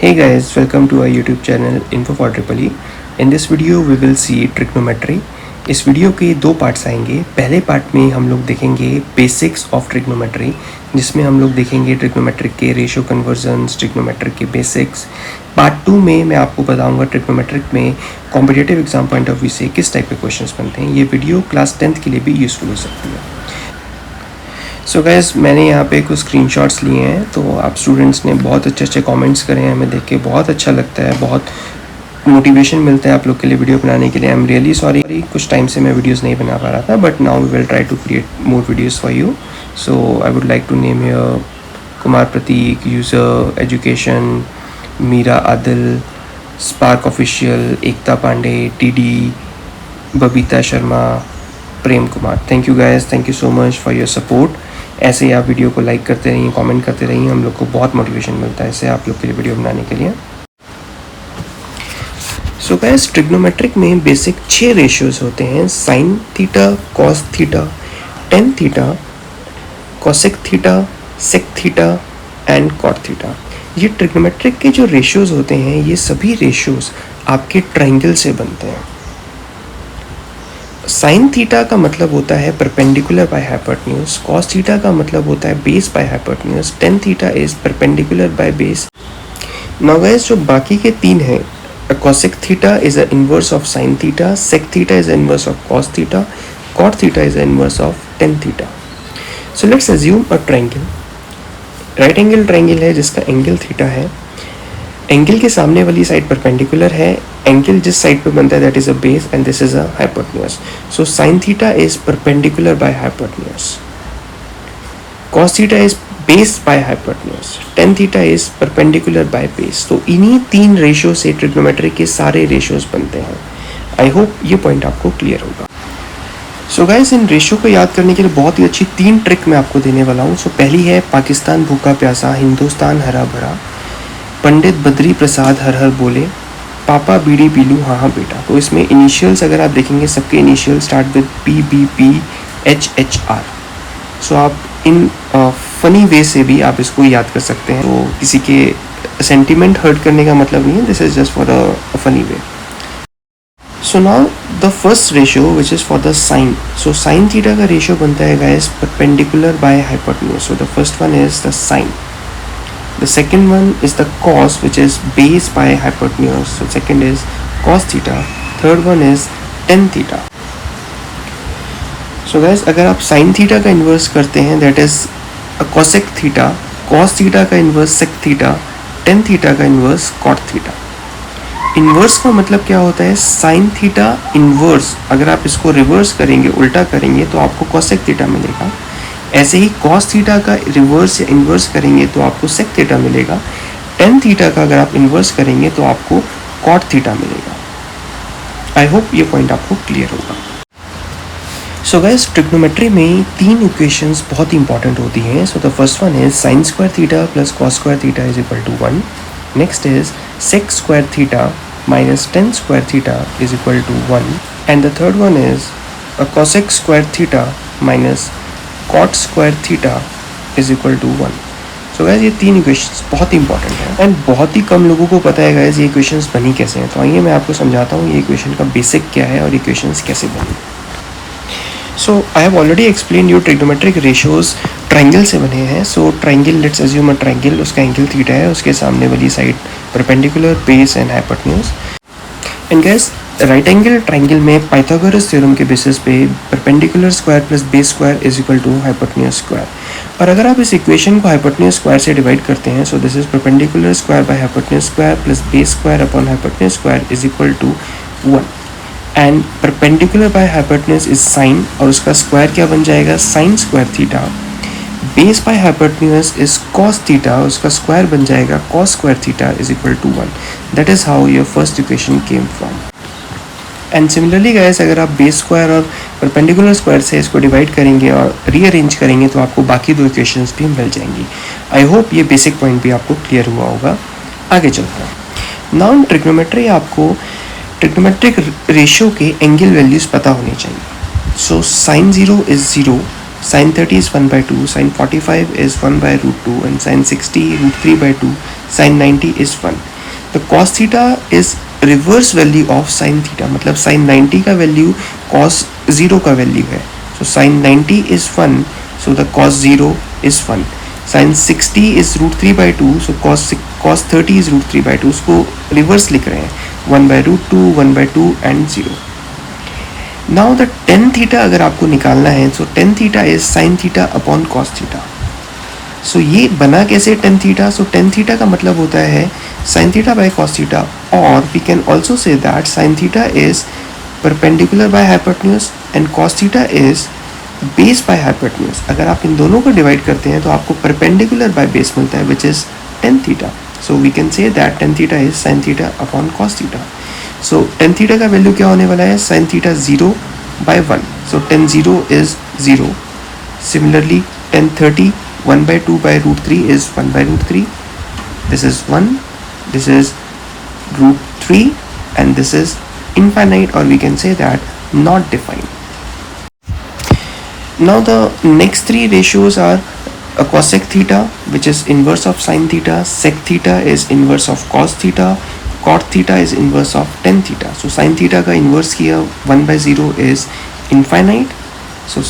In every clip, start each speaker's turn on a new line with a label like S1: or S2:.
S1: Hey guys, welcome to our YouTube channel Info for Triple E. In this video we will see trigonometry. इस video के दो parts आएंगे। पहले part में हम लोग देखेंगे बेसिक्स ऑफ ट्रिग्नोमेट्री, जिसमें हम लोग देखेंगे ट्रिग्नोमेट्रिक के रेशियो कन्वर्जन्स, ट्रिग्नोमेट्रिक के बेसिक्स। पार्ट 2 में मैं आपको बताऊंगा ट्रिग्नोमेट्रिक में competitive exam point of view से किस टाइप के क्वेश्चंस बनते हैं। ये वीडियो क्लास 10th के लिए भी यूज़फुल हो सकती है। सो गाइस, मैंने यहाँ पे कुछ स्क्रीनशॉट्स लिए हैं, तो आप स्टूडेंट्स ने बहुत अच्छे कमेंट्स करे हैं, हमें देख के बहुत अच्छा लगता है, बहुत मोटिवेशन मिलता है आप लोग के लिए वीडियो बनाने के लिए। आई एम रियली सॉरी, कुछ टाइम से मैं वीडियोस नहीं बना पा रहा था, but now we will try to create more videos for you. So I would like to name here Kumar Prateek, user education, Meera Adil, spark official, Ekta Pandey, TD, Babita Sharma, Prem Kumar. Thank you guys, thank you so much for your support. ऐसे ही आप video को like करते रहिए, comment करते रहिए, हम लोग को बहुत मोटिवेशन मिलता है इससे आप लोग के लिए वीडियो बनाने के लिए। सो गाइस, ट्रिग्नोमेट्रिक में बेसिक 6 रेशियोज होते हैं: sine theta, cos theta, tan theta, cosec theta, sec theta and cot theta. ये ट्रिग्नोमेट्रिक के जो रेशियोज होते हैं, ये सभी रेशियोज आपके ट्रायंगल से बनते हैं। साइन थीटा का मतलब होता है perpendicular by hypotenuse, cos theta का मतलब होता है base by hypotenuse, tan theta is perpendicular by base. Now guys, जो बाकी के 3 हैं, cosec theta is a inverse of sine theta, sec theta is a inverse of cos theta, cot theta is a inverse of tan theta. So let's assume a triangle, right angle triangle है जिसका angle theta है। Angle के सामने वाली side perpendicular है, angle जिस side पे बनता है that is a base and this is a hypotenuse. So sine theta is perpendicular by hypotenuse, cos theta is base by hypotenuse, tan theta is perpendicular by base. तो इन्हीं 3 ratio से trigonometric के सारे ratios बनते हैं। आई hope ये point आपको clear होगा। सो गाइस, इन रेशियो को याद करने के लिए बहुत ही अच्छी 3 ट्रिक मैं आपको देने वाला हूँ। सो पहली है पाकिस्तान भूखा प्यासा, हिंदुस्तान हरा भरा, पंडित बद्री प्रसाद हर हर बोले, पापा बीड़ी पी लूँ हाँ हाँ बेटा। तो इसमें इनिशियल्स अगर आप देखेंगे, सबके initial start with PBP HHR। सो आप इन फनी वे से भी आप इसको याद कर सकते हैं। तो किसी के सेंटिमेंट हर्ट करने का मतलब नहीं है, this is just for a funny way. So now the first ratio which is for the sine. So sine theta का रेशियो बनता है guys perpendicular by hypotenuse. So the first one is the sine. The second one is the cos, which is base by hypotenuse. So second is cos theta. Third one is tan theta. So guys, अगर आप sin theta का inverse करते हैं, that is cosec theta, cos theta का inverse sec theta, tan theta का inverse cot theta. Inverse का मतलब क्या होता है? sin theta इन्वर्स, अगर आप इसको रिवर्स करेंगे, उल्टा करेंगे, तो आपको cosec theta मिलेगा। ऐसे ही cos थीटा का रिवर्स या इन्वर्स करेंगे तो आपको सेक थीटा मिलेगा। टेन थीटा का अगर आप इन्वर्स करेंगे तो आपको कॉट थीटा मिलेगा। आई होप ये पॉइंट आपको क्लियर होगा। सो गाइस, ट्रिग्नोमेट्री में 3 इक्वेशंस बहुत इंपॉर्टेंट होती हैं। So the first one is sine square theta plus cos square theta is equal to 1। Next is sec square theta minus tan square theta is equal to 1। And the third one is cosec square theta minus cot square theta is equal to 1। So guys, ये 3 equations बहुत important हैं and बहुत ही कम लोगों को पता है guys ये equations बनी कैसे हैं। तो आइए मैं आपको समझाता हूँ ये इक्वेशन का बेसिक क्या है और इक्वेशंस कैसे बनी। So I have already explain you trigonometric ratios triangle से बने हैं। So triangle, let's assume a triangle, उसका एंगल थीटा है, उसके सामने वाली side perpendicular, base and hypotenuse. And guys, right angle triangle में पाइथागोरस थ्योरम के बेसिस पे perpendicular square plus base square is equal to hypotenuse square. और अगर आप इस इक्वेशन को हाइपोटेन्यूज स्क्वायर से डिवाइड करते हैं, so this is perpendicular square by hypotenuse square plus base square upon hypotenuse square is equal to 1। And perpendicular by hypotenuse is sine, और उसका स्क्वायर क्या बन जाएगा? Sine square theta. Base by hypotenuse is cos theta, उसका square बन जाएगा cos square theta is equal to 1। That is how your first equation came from. And similarly guys, अगर आप बेस स्क्वायर और परपेंडिकुलर स्क्वायर से इसको divide करेंगे और रीअरेंज करेंगे तो आपको बाकी 2 इक्वेशंस भी मिल जाएंगी। आई होप ये बेसिक पॉइंट भी आपको क्लियर हुआ होगा। आगे चलते हैं। नाउ इन ट्रिग्नोमेट्री आपको ट्रिग्नोमेट्रिक रेशियो के एंगल वैल्यूज पता होनी चाहिए। So sine 0 is 0, sine 30 is 1/2, sine 45 is 1/√2 and sine 60 √3/2, sine 90 is 1। तो cos theta is reverse value of sine theta, मतलब साइन 90 का वैल्यू cos 0 का वैल्यू है. So sine 90 is 1, so the cos 0 is 1. Sine 60 is √3/2, so cos 30 is √3/2. उसको reverse लिख रहे हैं, 1/√2, 1/2 and 0. Now the tan theta अगर आपको निकालना है, so tan theta is sine theta upon cos theta. So ये बना कैसे tan theta? So tan theta का मतलब होता है sin theta by cos theta, और we can also say that sin theta is perpendicular by hypotenuse and cos theta is base by hypotenuse. अगर आप इन दोनों को डिवाइड करते हैं तो आपको परपेंडिकुलर बाय बेस मिलता है, which is tan theta. So we can say that tan theta is sin theta upon cos theta. So tan theta का वैल्यू क्या होने वाला है? sin theta 0/1. So tan 0 is 0. Similarly tan 30 1/2/√3 is 1/√3. This is 1, this is √3, and this is infinite, or we can say that not defined. Now the next three ratios are a cosec theta, which is inverse of sin theta, sec theta is inverse of cos theta, cot theta is inverse of tan theta. So sin theta का inverse किया 1/0 is infinite. So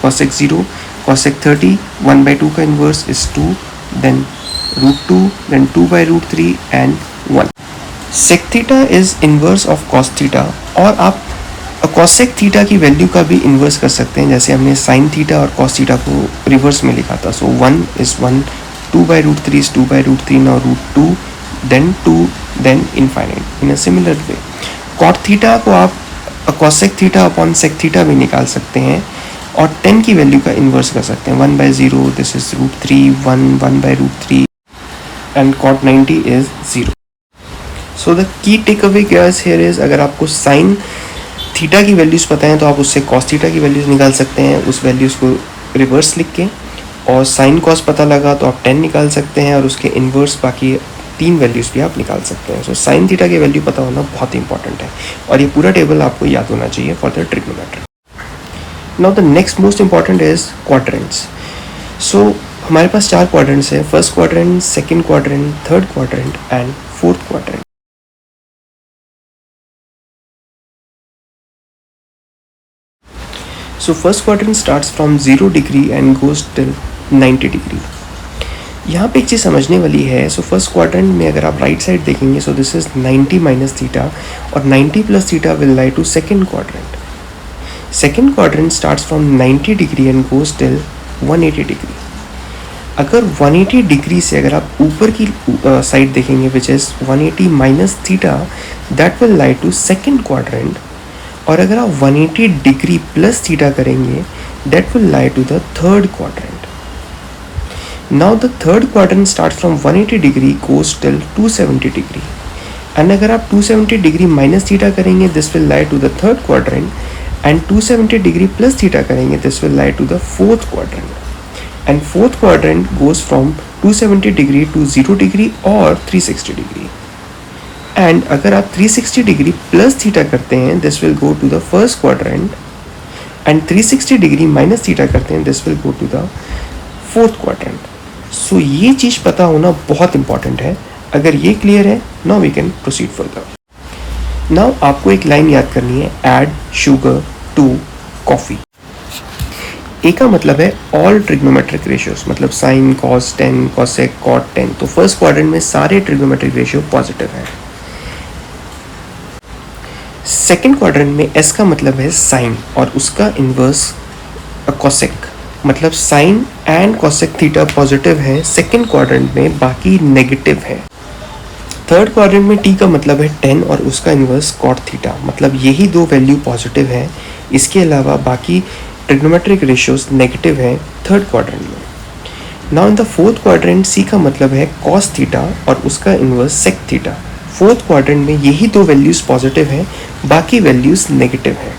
S1: cosec 0, cosec 30, 1/2 का inverse is 2, then √2, then 2/√3 and 1. sec theta is inverse of cos theta, और आप cosec theta की value का भी inverse कर सकते हैं, जैसे हमने sin theta और cos theta को रिवर्स में लिखा था. सो 1 is 1, 2/√3 is 2/√3, now √2, then 2, then infinite. In a similar way, cot theta को आप cosec theta upon sec theta भी निकाल सकते हैं, और tan की वैल्यू का इन्वर्स कर सकते हैं. 1/0, this is √3, 1/√3, and cot 90 is 0. So the key takeaway guys here is, अगर आपको साइन थीटा की वैल्यूज़ पता है तो आप उससे cos थीटा की वैल्यूज़ निकाल सकते हैं, उस वैल्यूज़ को रिवर्स लिख के. और साइन cos पता लगा तो आप tan निकाल सकते हैं, और उसके इन्वर्स बाकी 3 वैल्यूज़ भी आप निकाल सकते हैं. सो साइन थीटा की वैल्यू पता होना बहुत इंपॉर्टेंट है, और ये पूरा टेबल आपको याद होना चाहिए for the trigonometry. Now the next most important is quadrants. So हमारे पास 4 quadrants है, first quadrant, second quadrant, third quadrant and fourth quadrant. So first quadrant starts from 0 degree and goes till 90 degree. यहाँ पे एक चीज़ समझने वाली है. So first quadrant में अगर आप राइट साइड देखेंगे, so this is 90 minus theta, और 90 plus theta will lie to second quadrant. Second quadrant starts from 90 degree and goes till 180 degree. अगर 180 डिग्री से अगर आप ऊपर की साइड देखेंगे, which is 180 minus theta, that will lie to second quadrant. और अगर आप 180 डिग्री प्लस थीटा करेंगे, that will lie to the third quadrant. Now the third quadrant start from 180 degree goes till 270 degree. And अगर आप 270 degree minus theta करेंगे, this will lie to the third quadrant. And 270 degree plus theta करेंगे, this will lie to the fourth quadrant. And fourth quadrant goes from 270 degree to 0 degree और 360 degree. And अगर आप 360 degree plus theta करते हैं, this will go to the first quadrant. And 360 degree minus theta करते हैं, this will go to the fourth quadrant. So ये चीज़ पता होना बहुत इंपॉर्टेंट है. अगर ये क्लियर है, now we can proceed further. Now आपको एक लाइन याद करनी है, add sugar to coffee. A का मतलब है ऑल ट्रिग्नोमेट्रिक रेशियोज, मतलब sine, cos, tan, cosec, cot, tan. तो फर्स्ट क्वाड्रेंट में सारे ट्रिग्नोमेट्रिक रेशियो पॉजिटिव हैं. सेकेंड क्वाड्रेंट में एस का मतलब है साइन, और उसका इन्वर्स कॉसेक, मतलब sine and cosec theta positive है सेकेंड क्वाड्रेंट में, बाकी नेगेटिव है. थर्ड क्वाड्रेंट में टी का मतलब है 10 और उसका इन्वर्स कॉट थीटा, मतलब यही दो वैल्यू पॉजिटिव है. इसके अलावा बाकी ट्रिग्नोमेट्रिक रेशियोज नेगेटिव है थर्ड क्वाड्रेंट में. Now in the fourth quadrant C का मतलब है कॉस थीटा और उसका inverse sec theta. Fourth quadrant में यही दो वैल्यूज़ पॉजिटिव हैं, बाकी वैल्यूज़ नेगेटिव हैं.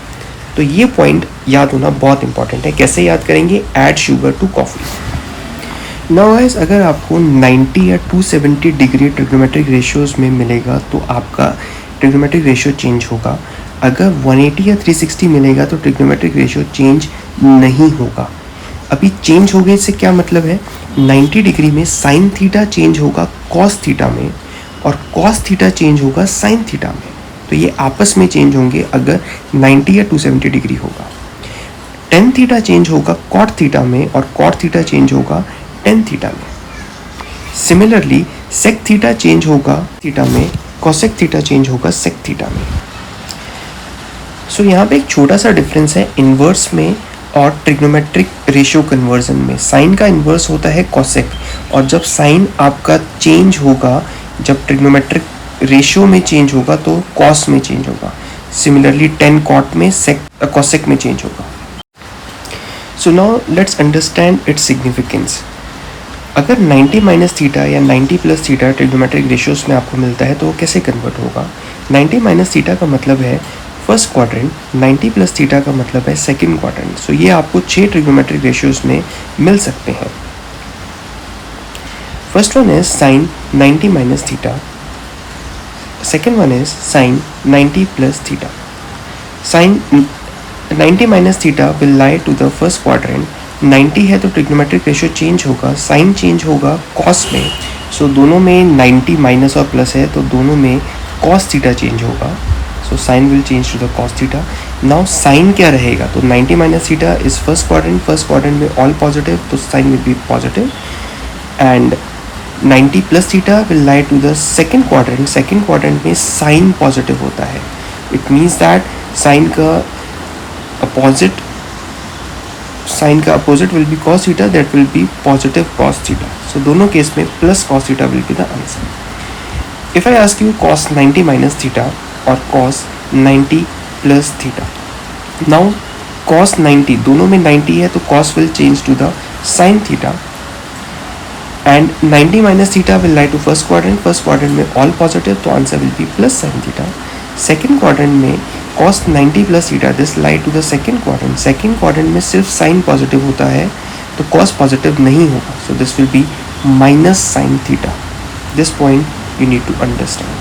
S1: तो ये पॉइंट याद होना बहुत इंपॉर्टेंट है. कैसे याद करेंगे? Add sugar to coffee. Now guys, अगर आपको 90 या 270 डिग्री ट्रिग्नोमेट्रिक रेशियोज में मिलेगा तो आपका ट्रिग्नोमेट्रिक रेशियो चेंज होगा. अगर 180 या 360 मिलेगा तो ट्रिग्नोमेट्रिक रेशियो चेंज नहीं होगा. अभी चेंज होने से क्या मतलब है? 90 डिग्री में साइन थीटा चेंज होगा कॉस थीटा में, और cos थीटा चेंज होगा sin थीटा में, तो ये आपस में चेंज होंगे अगर 90 या 270 डिग्री होगा। tan थीटा चेंज होगा cot थीटा में और cot थीटा चेंज होगा tan थीटा में। सिमिलरली sec थीटा चेंज होगा थीटा में, cosec थीटा चेंज होगा sec थीटा में। सो यहाँ पे एक छोटा सा डिफरेंस है इन्वर्स में और ट्रिग्नोमेट्रिक रेशियो कन्वर्जन में। साइन का इन्वर्स होता है कॉसेक, और जब साइन आपका चेंज होगा, जब ट्रिग्नोमेट्रिक रेशियो में चेंज होगा तो कॉस में चेंज होगा। सिमिलरली टेन कॉट में कॉसेक में चेंज होगा। So now let's understand its significance. अगर 90 माइनस थीटा या 90 प्लस थीटा ट्रिग्नोमेट्रिक रेशियोज में आपको मिलता है तो वो कैसे कन्वर्ट होगा? 90 माइनस थीटा का मतलब है फर्स्ट क्वाड्रेंट, 90 प्लस थीटा का मतलब है सेकंड क्वाड्रेंट। सो ये आपको 6 ट्रिग्नोमेट्रिक रेशियोज में मिल सकते हैं। First one is sine 90 minus theta, second one is sine 90 plus theta. Sine 90 minus theta will lie to the first quadrant. 90 है तो ट्रिग्नोमेट्रिक रेशियो चेंज होगा, साइन चेंज होगा कॉस में। सो दोनों में 90 माइनस और प्लस है तो दोनों में कॉस थीटा चेंज होगा। So sine will change to the cos theta. Now sine क्या रहेगा? तो 90 minus theta is first quadrant में ऑल पॉजिटिव, तो sine will be positive. And 90 plus theta will lie to the second quadrant में sine positive होता है। It means that sine का opposite will be cos theta, that will be positive cos theta. So दोनों case में plus cos theta will be the answer. If I ask you cos 90 minus theta और cos 90 plus theta, now cos 90 दोनों में 90 है तो cos will change to the sin theta, and 90 minus theta will lie to first quadrant में all positive, तो answer will be plus sin theta. Second quadrant में cos 90 plus theta, this lie to the second quadrant में सिर्फ sin positive होता है तो cos positive नहीं होगा, so this will be minus sin theta. This point you need to understand.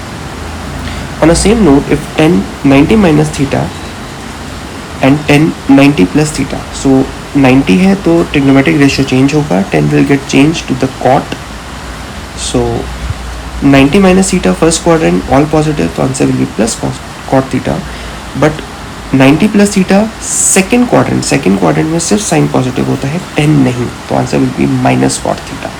S1: On a same note, if tan 90 minus theta and tan 90 plus theta, so 90 है तो trigonometric ratio change होगा, tan will get changed to the cot, so 90 minus theta first quadrant all positive, तो answer will be plus cot theta, but 90 plus theta second quadrant में सिर्फ sin positive होता है, tan नहीं, तो answer will be minus cot theta।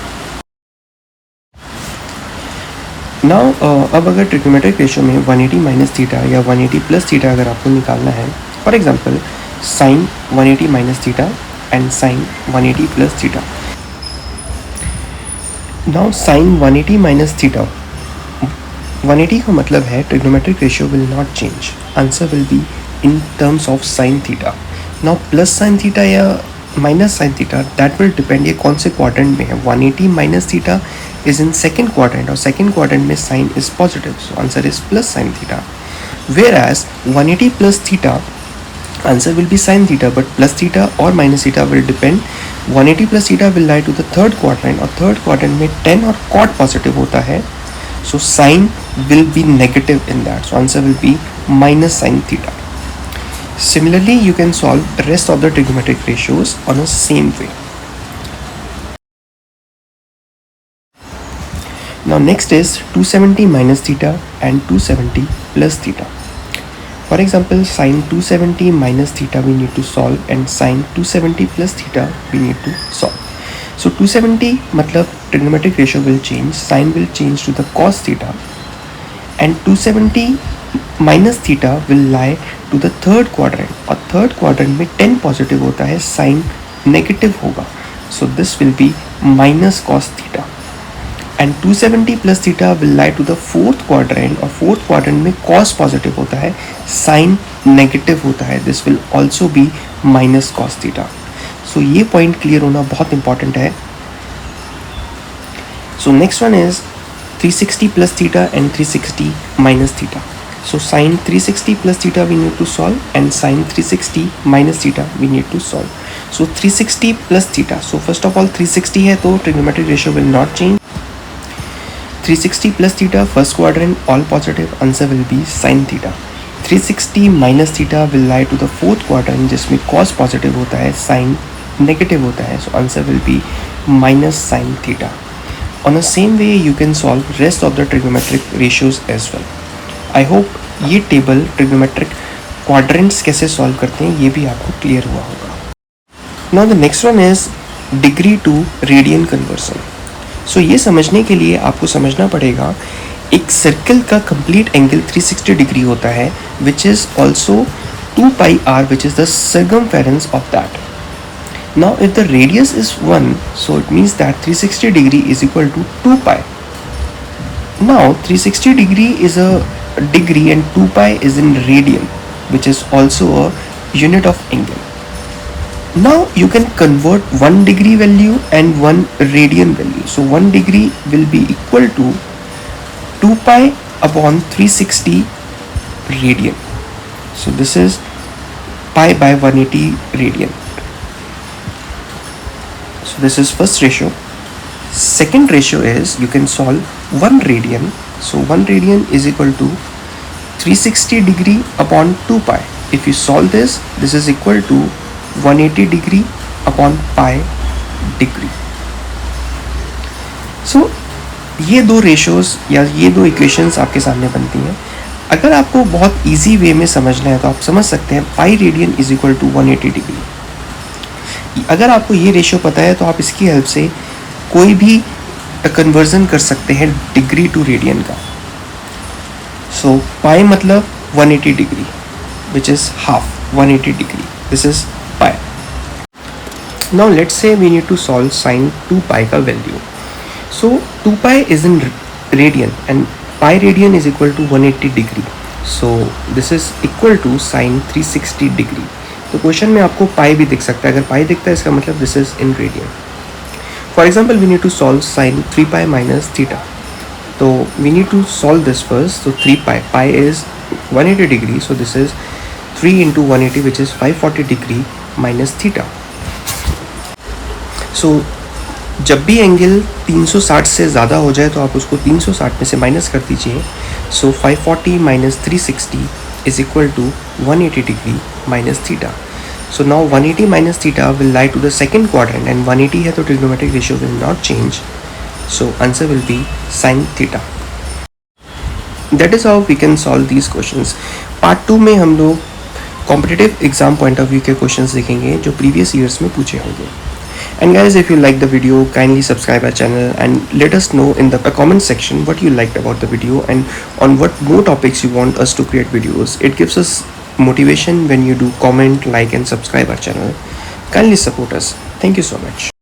S1: Now अब अगर trigonometric ratio में 180 माइनस थीटा या 180 प्लस थीटा अगर आपको निकालना है, for example sine 180 minus theta and sine 180 plus theta. Now sine 180 minus theta, 180 का मतलब है trigonometric ratio will not change, answer will be in terms of sine theta. Now plus sine theta या minus sine theta, that will depend ये कौन से quadrant में है। 180 minus theta is in second quadrant और second quadrant में sin is positive, so answer is plus sin theta, whereas 180 plus theta answer will be sin theta, but plus theta or minus theta will depend। 180 plus theta will lie to the third quadrant और third quadrant में tan और cot positive होता है, so sin will be negative in that, so answer will be minus sin theta। Similarly you can solve rest of the trigonometric ratios on a same way। Now next is 270 minus theta and 270 plus theta. For example, sin 270 minus theta we need to solve and sin 270 plus theta we need to solve. So 270 मतलब trigonometric ratio will change, sin will change to the cos theta, and 270 minus theta will lie to the third quadrant और third quadrant में 10 positive होता है, sin negative होगा, so this will be minus cos theta। And 270 plus theta will lie to the fourth quadrant और fourth quadrant में cos positive होता है, sine negative होता है, this will also be minus cos theta. So ये point clear होना बहुत important है। So next one is 360 plus theta and 360 minus theta. So sine 360 plus theta we need to solve and sine 360 minus theta we need to solve. So 360 plus theta, so first of all 360 है तो trigonometric ratio will not change. 360 plus theta first quadrant all positive, answer will be sin theta। 360 minus theta will lie to the fourth quadrant जिसमें cos positive होता है, sin negative होता है, so answer will be minus sin theta। On the same way you can solve rest of the trigonometric ratios as well. I hope ये table trigonometric quadrants कैसे solve करते हैं ये भी आपको clear हुआ होगा. Now the next one is degree to radian conversion. So ये समझने के लिए आपको समझना पड़ेगा एक सर्कल का complete angle 360 डिग्री होता है which is also 2 pi r which is the circumference of that. Now if the radius is 1, so it means that 360 degree is equal to 2 pi. Now 360 degree is a degree and 2 pi is in radian, which is also a unit of angle. Now you can convert 1 degree value and 1 radian value. So 1 degree will be equal to 2 pi upon 360 radian. So this is pi by 180 radian. So this is first ratio. Second ratio is you can solve 1 radian. So 1 radian is equal to 360 degree upon 2 pi. If you solve this, this is equal to 180 degree upon pi degree. So ये दो ratios या ये दो equations आपके सामने बनती हैं. अगर आपको बहुत इजी वे में समझना है तो आप समझ सकते हैं pi radian is equal to 180 degree. अगर आपको ये रेशियो पता है तो आप इसकी हेल्प से कोई भी कन्वर्जन कर सकते हैं डिग्री टू रेडियन का. सो पाई मतलब 180 degree which is half 180 degree. This is pi. Now let's say we need to solve sine 2 pi का value. So 2 pi is in radian and pi radian is equal to 180 degree. So this is equal to sine 360 degree. तो question में आपको पाई भी दिख सकता है. अगर पाई दिखता है इसका मतलब this is in radian. For example we need to solve sine 3 pi minus theta. तो we need to solve this first. तो 3 pi, pi is 180 degree. So this is 3 into 180 which is 540 degree minus theta. सो जब भी angle 360 से ज़्यादा हो जाए तो आप उसको 360 में से माइनस कर दीजिए. सो 540 minus 360 is equal to 180 degree minus theta. So now 180 minus theta will lie to the second quadrant and 180 है तो trigonometric ratio will not change. So answer will be sin theta. That is how we can solve these questions. Part 2 में हम लोग competitive exam point of view के questions देखेंगे जो previous years में पूछे होंगे. And guys, if you like the video, kindly subscribe our channel and let us know in the comment section what you liked about the video and on what more topics you want us to create videos. It gives us motivation when you do comment, like and subscribe our channel. Kindly support us. Thank you so much.